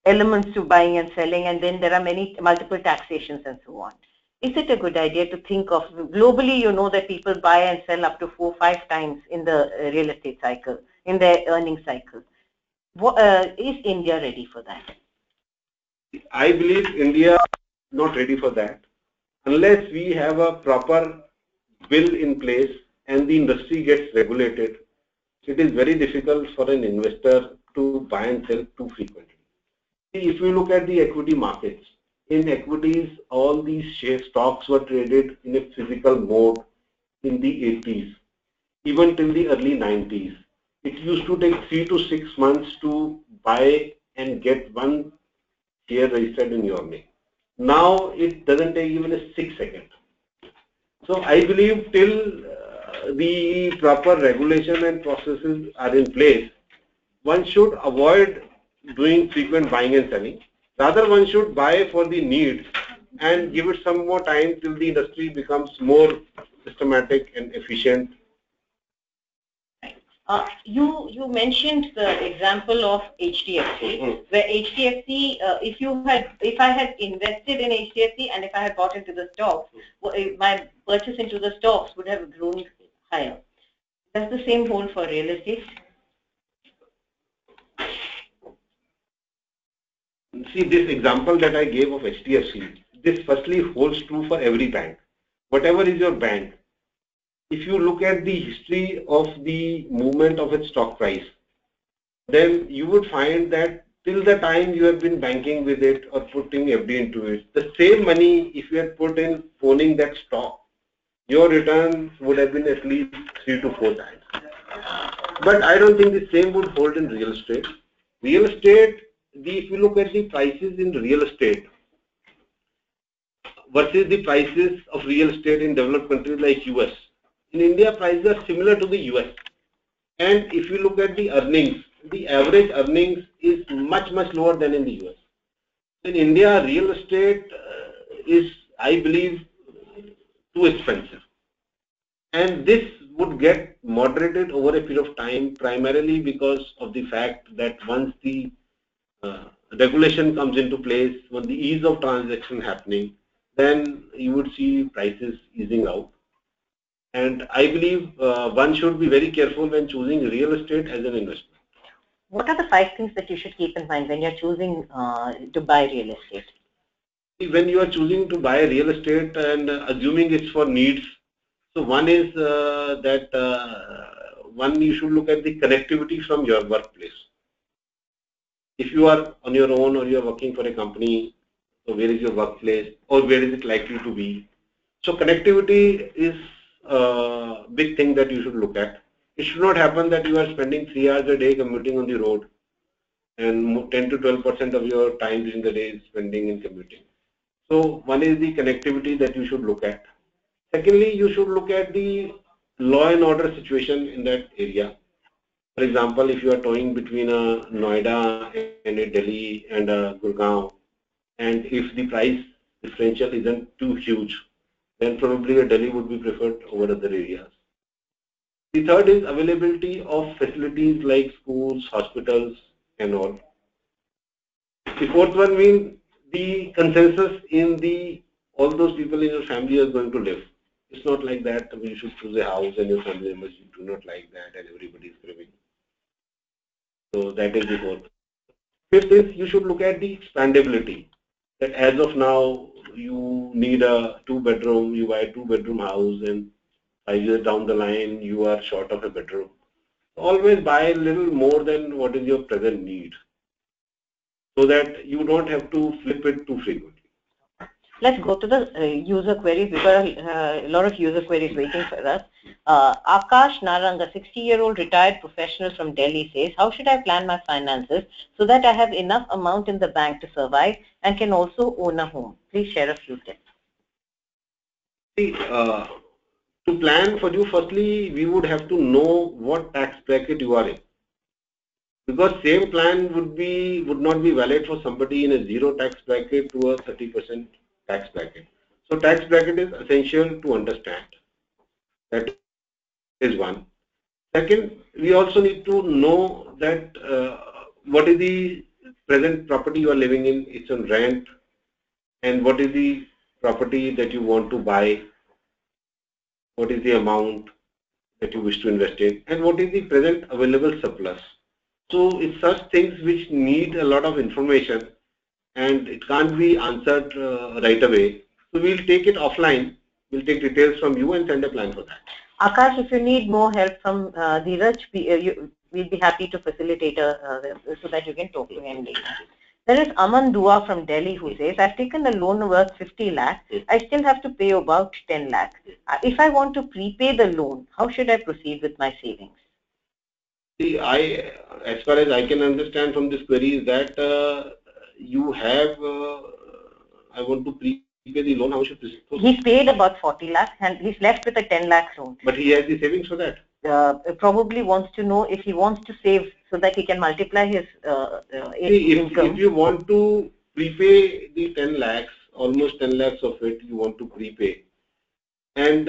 elements to buying and selling, and then there are many multiple taxations and so on. Is it a good idea to think of, globally, you know that people buy and sell up to 4-5 times in the real estate cycle, in their earning cycle. Is India ready for that? I believe India is not ready for that. Unless we have a proper bill in place and the industry gets regulated, it is very difficult for an investor to buy and sell too frequently. If you look at the equity markets, in equities, all these stocks were traded in a physical mode in the 80s, even till the early 90s. It used to take 3 to 6 months to buy and get one share registered in your name. Now it doesn't take even a 6 seconds. So I believe till the proper regulation and processes are in place, one should avoid doing frequent buying and selling. Rather, one should buy for the need and give it some more time till the industry becomes more systematic and efficient. You mentioned the example of HDFC, where HDFC, if I had invested in HDFC and if I had bought into the stocks, my purchase into the stocks would have grown higher. Does the same hold for real estate? See, this example that I gave of HDFC, this firstly holds true for every bank. Whatever is your bank, if you look at the history of the movement of its stock price, then you would find that till the time you have been banking with it or putting FD into it, the same money, if you had put in owning that stock, your return would have been at least 3 to 4 times. But I don't think the same would hold in real estate. Real estate, if you look at the prices in real estate versus the prices of real estate in developed countries like US, in India prices are similar to the US. And if you look at the earnings, the average earnings is much lower than in the US. In India, real estate is, I believe, too expensive. And this would get moderated over a period of time, primarily because of the fact that once the regulation comes into place, when the ease of transaction happening, then you would see prices easing out. And I believe one should be very careful when choosing real estate as an investment. What are the 5 things that you should keep in mind when you're choosing to buy real estate? When you are choosing to buy real estate and assuming it's for needs, so one is that you should look at the connectivity from your workplace. If you are on your own or you are working for a company, so where is your workplace or where is it likely to be? So connectivity is a big thing that you should look at. It should not happen that you are spending 3 hours a day commuting on the road and 10 to 12% of your time during the day is spending in commuting. So one is the connectivity that you should look at. Secondly, you should look at the law and order situation in that area. For example, if you are towing between a Noida and a Delhi and a Gurgaon, and if the price differential isn't too huge, then probably a Delhi would be preferred over other areas. The third is availability of facilities like schools, hospitals, and all. The fourth one means the consensus in all those people in your family are going to live. It's not like that you should choose a house and your family members do not like that and everybody is living. So that is the fourth. Fifth is you should look at the expandability. That as of now you need a 2-bedroom, you buy a 2-bedroom house and 5 years down the line you are short of a bedroom. Always buy a little more than what is your present need, so that you don't have to flip it too frequently. Let's go to the user queries. We've got a lot of user queries waiting for us. Akash Narang, a 60-year-old retired professional from Delhi, says, how should I plan my finances so that I have enough amount in the bank to survive and can also own a home? Please share a few tips. See, to plan for you, firstly, we would have to know what tax bracket you are in. because same plan would not be valid for somebody in a 0 tax bracket to a 30% tax bracket. So tax bracket is essential to understand. That is one. Second, we also need to know that what is the present property you are living in, it's on rent, and what is the property that you want to buy, what is the amount that you wish to invest in, and what is the present available surplus. So it's such things which need a lot of information, and it can't be answered right away. So we'll take it offline. We'll take details from you and send a plan for that. Akash, if you need more help from Dheeraj, we'll be happy to facilitate so that you can talk to him later. There is Aman Dua from Delhi who says, I've taken a loan worth 50 lakh. I still have to pay about 10 lakh. If I want to prepay the loan, how should I proceed with my savings? See, as far as I can understand from this query is that you have, I want to prepay the loan, how should this? He's paid about 40 lakh and he's left with a 10 lakh loan. But he has the savings for that. Probably wants to know if he wants to save so that he can multiply his income. If you want to prepay the 10 lakhs, almost 10 lakhs of it, you want to prepay. And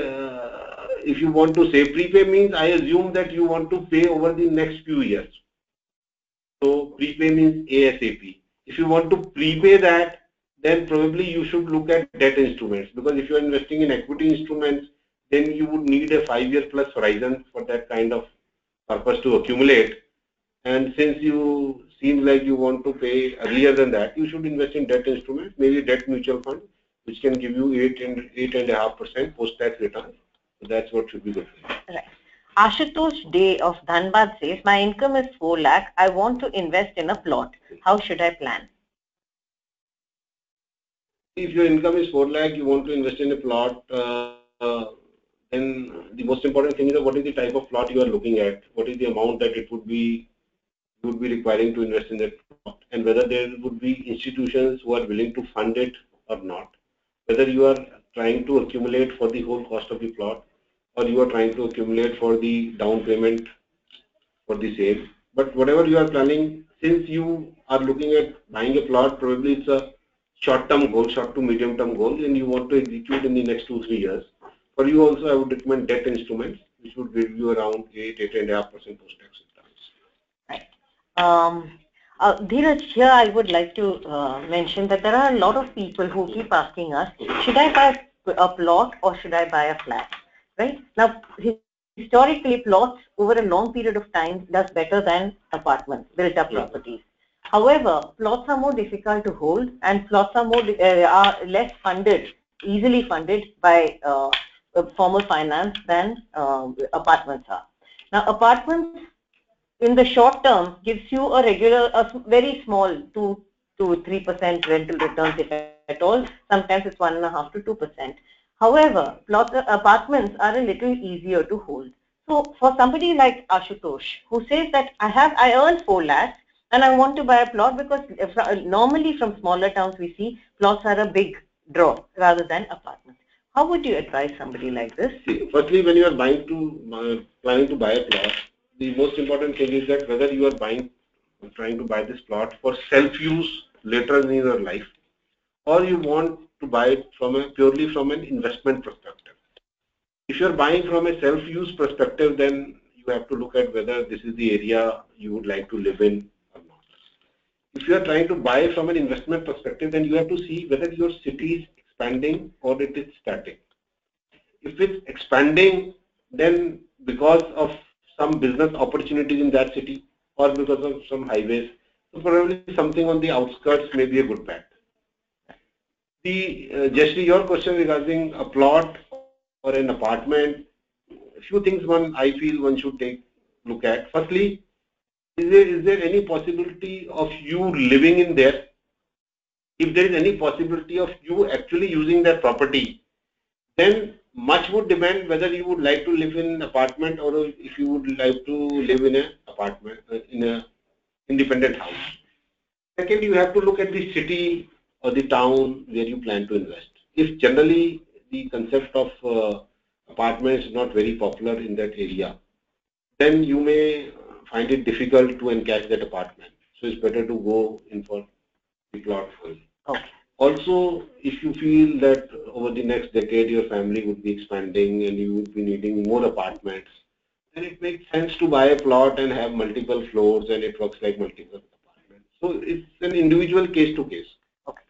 if you want to say prepay means, I assume that you want to pay over the next few years. So prepay means ASAP. If you want to prepay that, then probably you should look at debt instruments, because if you are investing in equity instruments, then you would need a 5-year plus horizon for that kind of purpose to accumulate. And since you seem like you want to pay earlier than that, you should invest in debt instruments, maybe debt mutual fund, which can give you 8.5% post-tax return. So that's what should be good for you. Right. Ashutosh Day of Dhanbad says, my income is 4 lakh. I want to invest in a plot. How should I plan? If your income is 4 lakh, you want to invest in a plot, then the most important thing is what is the type of plot you are looking at, what is the amount that you would be requiring to invest in that plot, and whether there would be institutions who are willing to fund it or not, whether you are trying to accumulate for the whole cost of the plot or you are trying to accumulate for the down payment for the same. But whatever you are planning, since you are looking at buying a plot, probably it's a short-term goal, short to medium-term goal, and you want to execute in the next 2-3 years. For you also, I would recommend debt instruments, which would give you around 8.5% post-tax returns. Right. Dheeraj, here I would like to mention that there are a lot of people who keep asking us, should I buy a plot or should I buy a flat? Right? Now, historically, plots over a long period of time does better than apartments, built-up properties. However, plots are more difficult to hold, and plots are are less funded, easily funded by formal finance than apartments are. Now, apartments in the short term gives you a very small 2 to 3% rental returns, if at all. Sometimes it's 1.5 to 2%. However, apartments are a little easier to hold. So for somebody like Ashutosh, who says that I earn 4 lakhs and I want to buy a plot, because normally from smaller towns we see plots are a big draw rather than apartments. How would you advise somebody like this? See, firstly, when you are planning to buy a plot, the most important thing is that whether you are trying to buy this plot for self-use later in your life, or you want to buy it purely from an investment perspective. If you are buying from a self-use perspective, then you have to look at whether this is the area you would like to live in or not. If you are trying to buy from an investment perspective, then you have to see whether your city is expanding or it is static. If it's expanding, then because of some business opportunities in that city or because of some highways, so probably something on the outskirts may be a good bet. Jeshri, your question regarding a plot or an apartment, a few things I feel one should look at. Firstly, is there any possibility of you living in there? If there is any possibility of you actually using that property, then much would depend whether you would like to live in an apartment or if you would like to live in an apartment, in an independent house. Second, you have to look at the city or the town where you plan to invest. If generally the concept of apartments is not very popular in that area, then you may find it difficult to encash that apartment. So it's better to go in for the plot first. Okay. Also, if you feel that over the next decade your family would be expanding and you would be needing more apartments, then it makes sense to buy a plot and have multiple floors and it works like multiple apartments. So it's an individual case to case. Okay.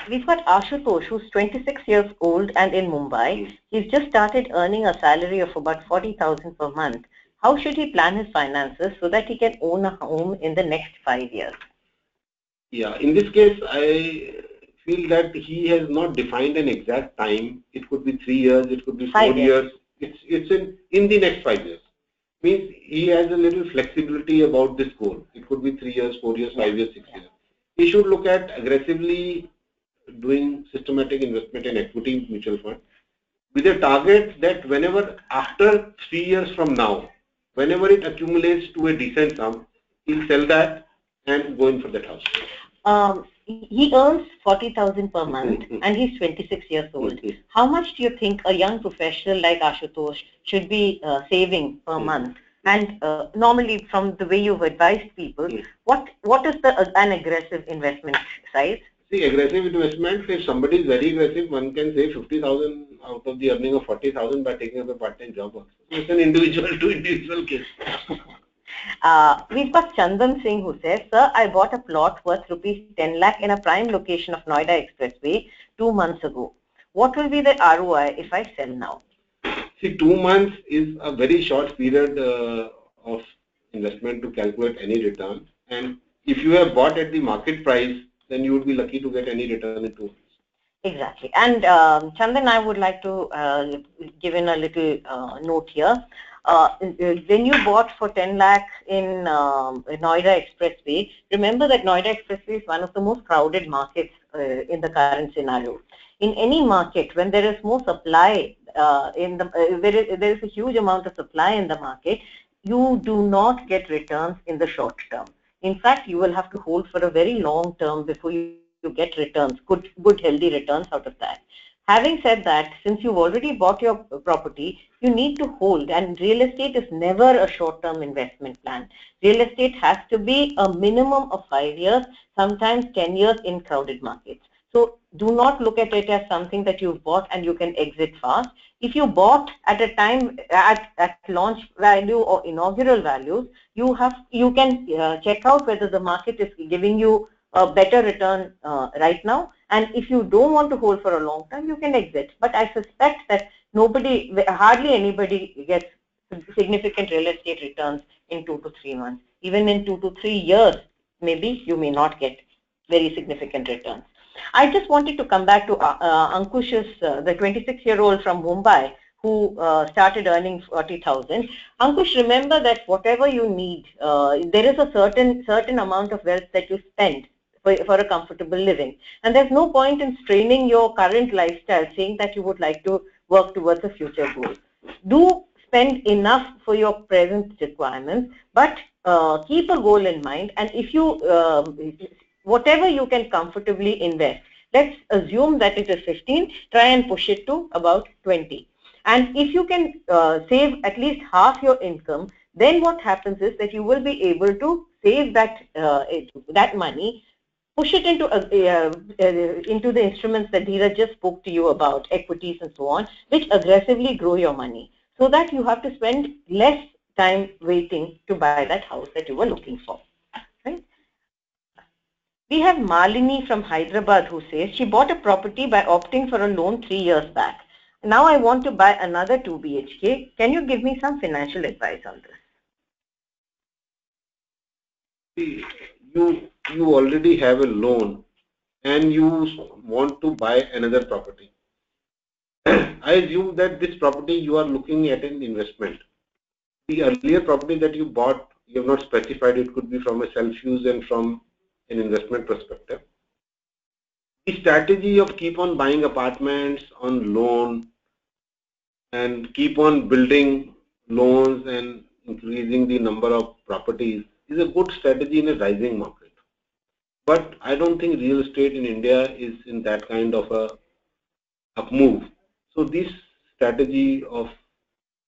We've got Ashutosh, who's 26 years old and in Mumbai. He's just started earning a salary of about 40,000 per month. How should he plan his finances so that he can own a home in the next 5 years? Yeah, in this case, I feel that he has not defined an exact time. It could be 3 years, it could be 4 years. It's in the next 5 years. Means he has a little flexibility about this goal. It could be 3 years, 4 years, 5 years, 6 years. He should look at aggressively doing systematic investment in equity mutual fund with a target that whenever after 3 years from now, whenever it accumulates to a decent sum, he'll sell that and go in for that house. He earns 40,000 per month and he's 26 years old. How much do you think a young professional like Ashutosh should be saving per month? And normally, from the way you've advised people, what is an aggressive investment size? See, aggressive investment, if somebody is very aggressive, one can save 50,000 out of the earning of 40,000 by taking up a part-time job also. So it's an individual to individual case. We've got Chandan Singh who says, sir, I bought a plot worth rupees 10 lakh in a prime location of Noida Expressway 2 months ago. What will be the ROI if I sell now? See, 2 months is a very short period of investment to calculate any return. And if you have bought at the market price, then you would be lucky to get any return in 2 months. Exactly. And Chandan, I would like to give in a little note here. When you bought for 10 lakh in Noida Expressway, remember that Noida Expressway is one of the most crowded markets in the current scenario. In any market, when there is more supply, there is a huge amount of supply in the market, you do not get returns in the short term. In fact, you will have to hold for a very long term before you get returns, good healthy returns out of that. Having said that, since you've already bought your property, you need to hold, and real estate is never a short-term investment plan. Real estate has to be a minimum of 5 years, sometimes 10 years in crowded markets. So do not look at it as something that you've bought and you can exit fast. If you bought at a time at launch value or inaugural values, you can check out whether the market is giving you a better return right now. And if you don't want to hold for a long time, you can exit. But I suspect that hardly anybody gets significant real estate returns in 2 to 3 months. Even in 2 to 3 years, maybe you may not get very significant returns. I just wanted to come back to Ankush's, the 26-year-old from Mumbai who started earning 40,000. Ankush, remember that whatever you need, there is a certain amount of wealth that you spend for a comfortable living. And there's no point in straining your current lifestyle saying that you would like to work towards a future goal. Do spend enough for your present requirements, but keep a goal in mind. And if you, whatever you can comfortably invest, let's assume that it is 15, try and push it to about 20. And if you can save at least half your income, then what happens is that you will be able to save that money, push it into the instruments that Dheeraj just spoke to you about, equities and so on, which aggressively grow your money, so that you have to spend less time waiting to buy that house that you were looking for. Right? We have Malini from Hyderabad who says she bought a property by opting for a loan 3 years back. Now I want to buy another 2 BHK. Can you give me some financial advice on this? You already have a loan and you want to buy another property. I assume that this property you are looking at an investment. The earlier property that you bought, you have not specified, it could be from a self-use and from an investment perspective. The strategy of keep on buying apartments on loan and keep on building loans and increasing the number of properties is a good strategy in a rising market. But I don't think real estate in India is in that kind of a up move. So this strategy of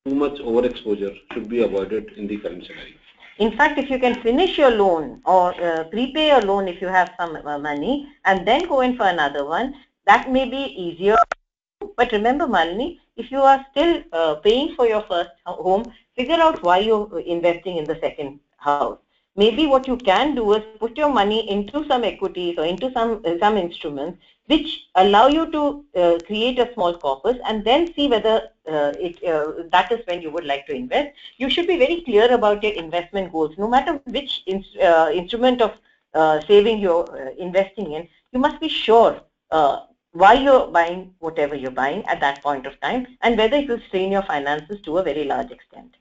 too much overexposure should be avoided in the current scenario. In fact, if you can finish your loan or prepay your loan if you have some money and then go in for another one, that may be easier. But remember, Malini, if you are still paying for your first home, figure out why you're investing in the second house. Maybe what you can do is put your money into some equities or into some instruments which allow you to create a small corpus and then see whether that is when you would like to invest. You should be very clear about your investment goals. No matter which instrument of saving you're investing in, you must be sure why you're buying whatever you're buying at that point of time and whether it will strain your finances to a very large extent.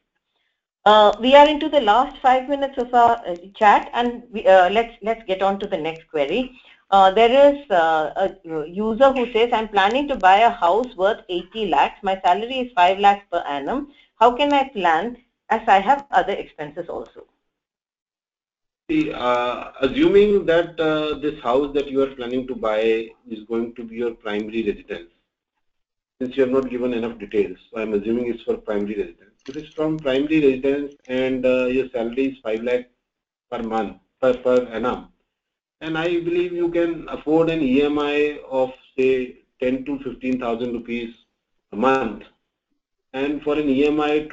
We are into the last 5 minutes of our chat, and let's get on to the next query. There is a user who says, I'm planning to buy a house worth 80 lakhs. My salary is 5 lakhs per annum. How can I plan as I have other expenses also? See, assuming that this house that you are planning to buy is going to be your primary residence, since you have not given enough details, so I'm assuming it's for primary residence. If it's from primary residence and your salary is 5 lakh per month, per annum, and I believe you can afford an EMI of say 10 to 15,000 rupees a month. And for an EMI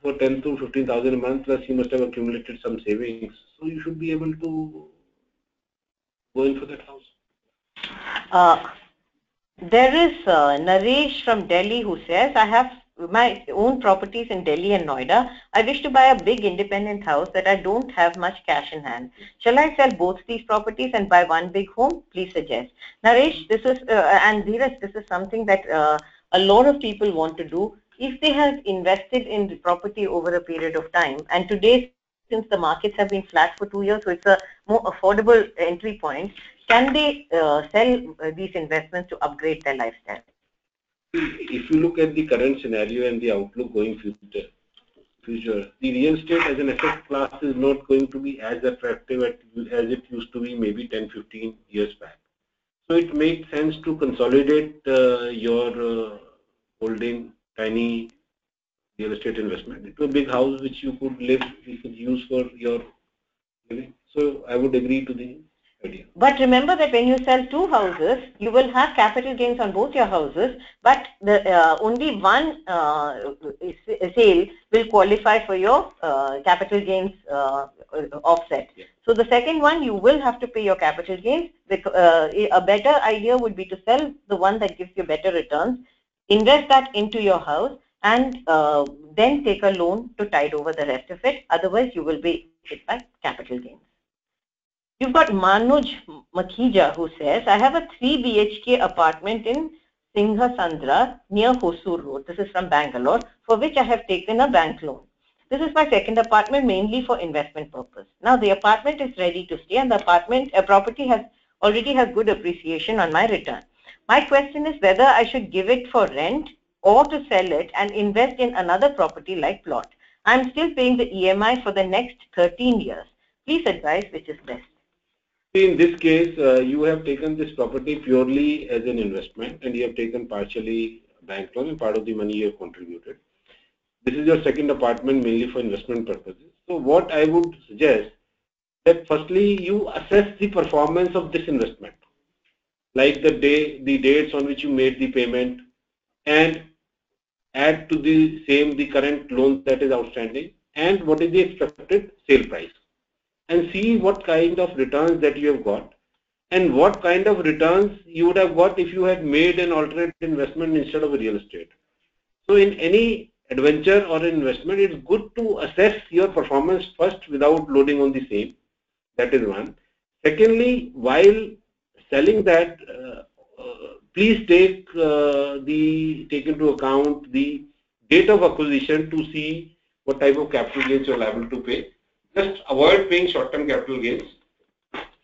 for 10 to 15,000 a month, plus you must have accumulated some savings, so you should be able to go in for that house. There is Naresh from Delhi who says, I have my own properties in Delhi and Noida. I wish to buy a big independent house that I don't have much cash in hand. Shall I sell both these properties and buy one big home? Please suggest. Naresh, this is, and Dheeraj, this is something that a lot of people want to do. If they have invested in the property over a period of time, and today, since the markets have been flat for 2 years, so it's a more affordable entry point, can they sell these investments to upgrade their lifestyle? If you look at the current scenario and the outlook going future, the real estate as an asset class is not going to be as attractive as it used to be maybe 10, 15 years back. So it makes sense to consolidate your holding tiny real estate investment into a big house which you could use for your living. So I would agree to the idea. But remember that when you sell two houses, you will have capital gains on both your houses, but the only one sale will qualify for your capital gains offset. Yeah. So the second one, you will have to pay your capital gains. A better idea would be to sell the one that gives you better returns, invest that into your house, and then take a loan to tide over the rest of it. Otherwise, you will be hit by capital gains. You've got Manuj Makhija who says, I have a 3 BHK apartment in Singhasandra near Hosur Road. This is from Bangalore, for which I have taken a bank loan. This is my second apartment, mainly for investment purpose. Now the apartment is ready to stay, and the property already has good appreciation on my return. My question is whether I should give it for rent or to sell it and invest in another property like plot. I'm still paying the EMI for the next 13 years. Please advise which is best. In this case, you have taken this property purely as an investment, and you have taken partially bank loan and part of the money you have contributed. This is your second apartment mainly for investment purposes. So what I would suggest that firstly you assess the performance of this investment, like the dates on which you made the payment, and add to the current loan that is outstanding, and what is the expected sale price, and see what kind of returns that you have got and what kind of returns you would have got if you had made an alternate investment instead of a real estate. So in any adventure or investment, it's good to assess your performance first without loading on the same. That is one. Secondly, while selling that, please take into account the date of acquisition to see what type of capital gains you are liable to pay. Just avoid paying short-term capital gains.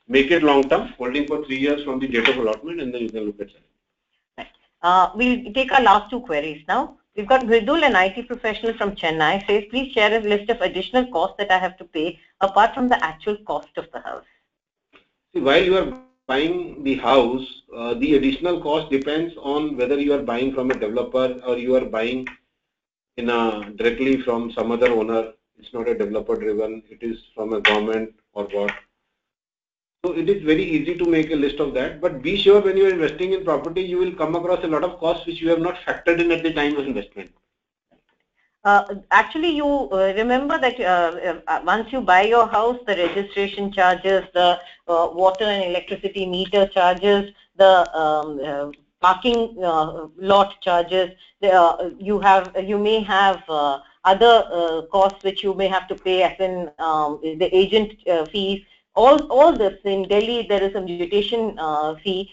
Make it long-term, holding for 3 years from the date of allotment, and then you can look at selling. We'll take our last two queries now. We've got Vidul, an IT professional from Chennai, says, please share a list of additional costs that I have to pay apart from the actual cost of the house. See, while you are buying the house, the additional cost depends on whether you are buying from a developer or you are buying directly from some other owner It's not a developer driven. It is from a government or what. So it is very easy to make a list of that. But be sure when you are investing in property, you will come across a lot of costs which you have not factored in at the time of investment. Actually, you remember that once you buy your house, the registration charges, the water and electricity meter charges, the parking lot charges, you may have other costs which you may have to pay, as in the agent fees. All this in Delhi, there is a mutation fee.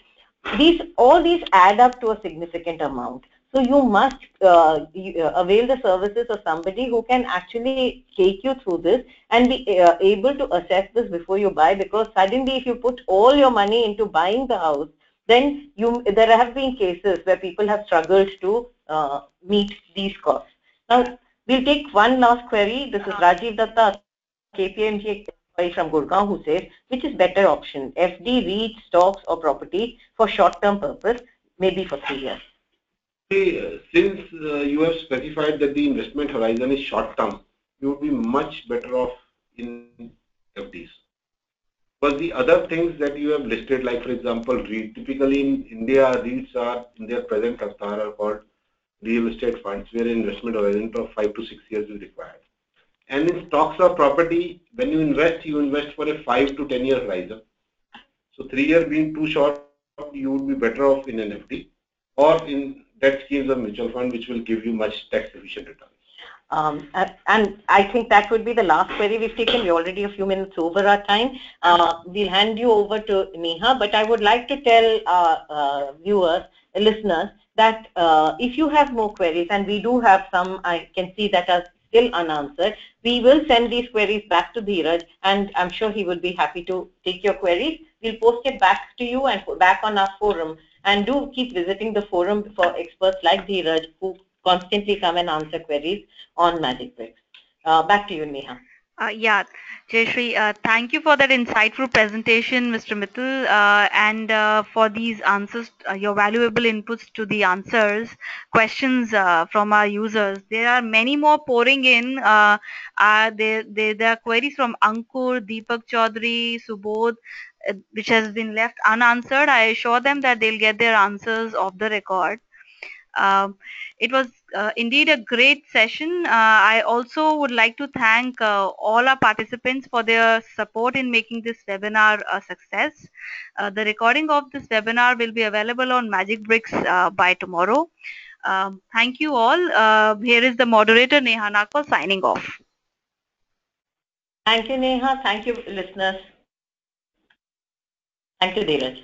All these add up to a significant amount. So you must avail the services of somebody who can actually take you through this and be able to assess this before you buy, because suddenly if you put all your money into buying the house, then there have been cases where people have struggled to meet these costs. Now, we'll take one last query. This is Rajiv Datta, KPMG from Gurgaon, who says, which is better option, FD, REIT, stocks or property for short-term purpose, maybe for 3 years? Since you have specified that the investment horizon is short term, you would be much better off in FDs. But the other things that you have listed, like for example, REIT, typically in India, REITs are in their present avatar are called real estate funds, where investment horizon of 5 to 6 years is required. And in stocks or property, when you invest for a 5 to 10 year horizon. So 3 years being too short, you would be better off in an FD or in debt schemes or mutual fund, which will give you much tax efficient returns. And I think that would be the last query we've taken. We're already a few minutes over our time. We'll hand you over to Neha, but I would like to tell our viewers, listeners, that if you have more queries, and we do have some, I can see that are still unanswered, we will send these queries back to Dheeraj, and I'm sure he will be happy to take your queries. We'll post it back to you and back on our forum. And do keep visiting the forum for experts like Dheeraj, who constantly come and answer queries on Magic Bricks. Back to you, Neha. Yeah, Jayashree, thank you for that insightful presentation, Mr. Mittal, and for these answers, your valuable inputs to the questions from our users. There are many more pouring in. There are queries from Ankur, Deepak Chaudhary, Subodh, which has been left unanswered. I assure them that they'll get their answers off the record. It was indeed a great session. I also would like to thank all our participants for their support in making this webinar a success. The recording of this webinar will be available on Magic Bricks by tomorrow. Thank you all. Here is the moderator, Neha Nagpal, signing off. Thank you, Neha. Thank you, listeners. Thank you, Dheeraj.